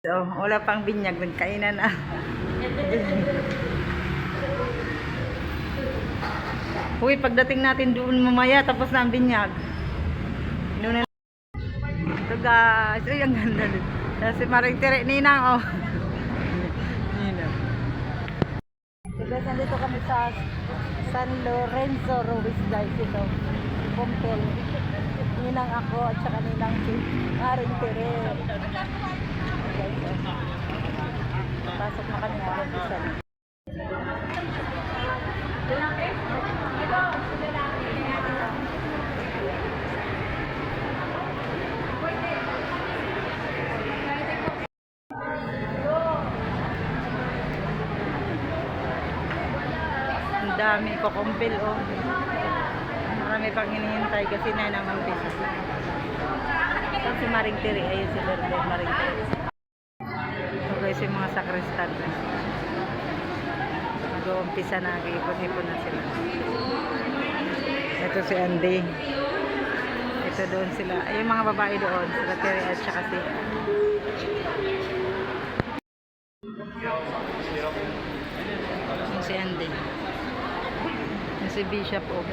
So, wala pang binyag, nagkainan na. Uy, pagdating natin doon mamaya, tapos na ang binyag. Doon na. Ito guys, ay ang ganda doon. Si Maring Tere, Ninang, oh. Ninang. So guys, nandito kami sa San Lorenzo Ruiz guys, ito. Kumpel. Ninang ako at saka Ninang si Maring Tere. Pasok na kami ng isa. Ang dami ko kumpil, oh. Marami pang hinihintay kasi na nang umpisa. At si Maring Tere, ayun si Berde Maring Tere. So guys, yung mga sakristan. Mag-uumpisa na, ipon-ipon na sila. Ito si Andy. Ito doon sila. Ay, yung mga babae doon. Sila Tere at saka si yung si Andy. Yung si Bishop, oh.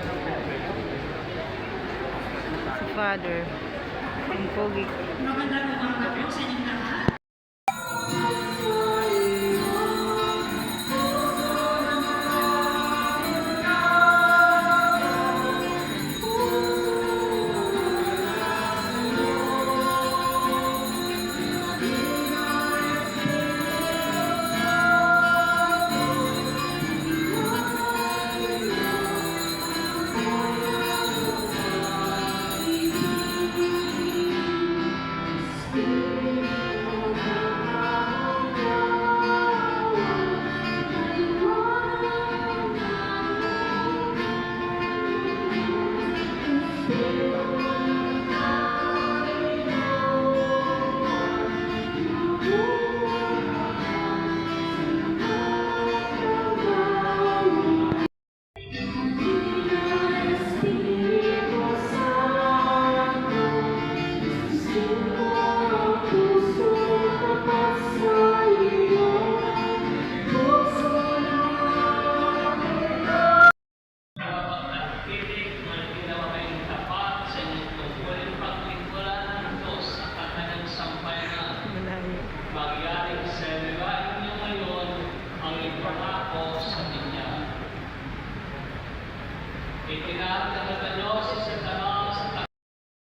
Si Father. Yung pogi. Itinatagad nyo si Satanas sa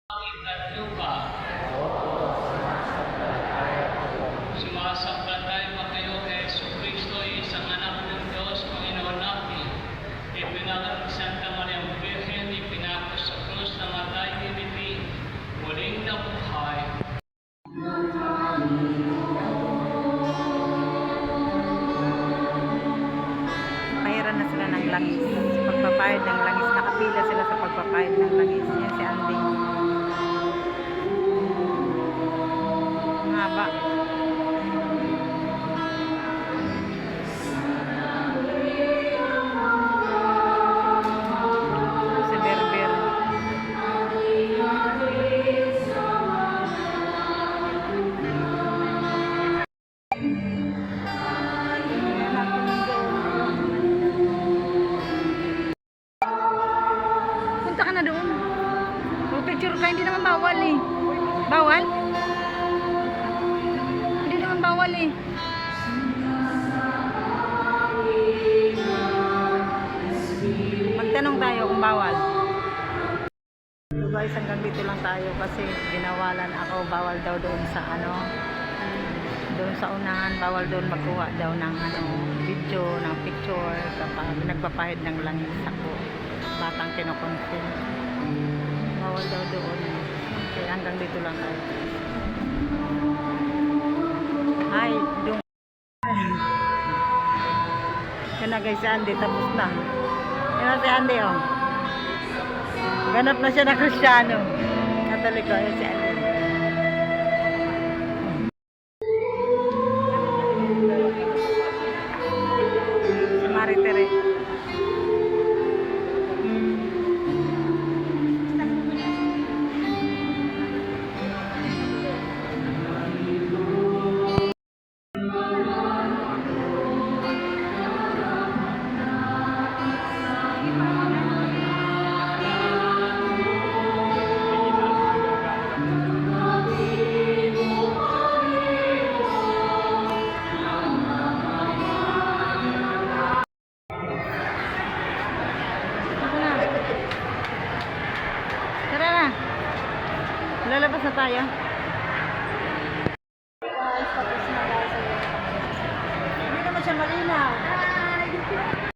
langit at lupa. Sumasamplatay pa kayo kay Jesucristo, isang anak ng Diyos, Panginoon natin. Ipinagat ni Santa Maria Virgen, ipinako sa krus, namatay, dinipin, muling nabuhay. Pahiran na sila ng langis. Pagpapahid ng langis. Nakapila sila sa pagpapahid ng langis. Yan si Andy. Ang haba. Si Berber. Punta ka na doon. Picture ka, hindi naman bawal eh. Bawal? Hindi naman bawal eh. Magtanong tayo kung bawal. So guys, hanggang dito lang tayo kasi ginawalan ako. Bawal daw doon sa ano. Doon sa unahan, bawal doon magkuha daw ng ano, video, ng picture kapag nagpapahid ng langis ako. Batang kinokonsin. Bawal daw doon. Okay, hanggang dito lang tayo. Ay, doon. Yan na guys, si Andy, tapos na. Yan na si Andy, oh. Ganap na siya na Kristiyano. Katoliko, yan si Andy. Si Maring Tere. Lalabas na tayo.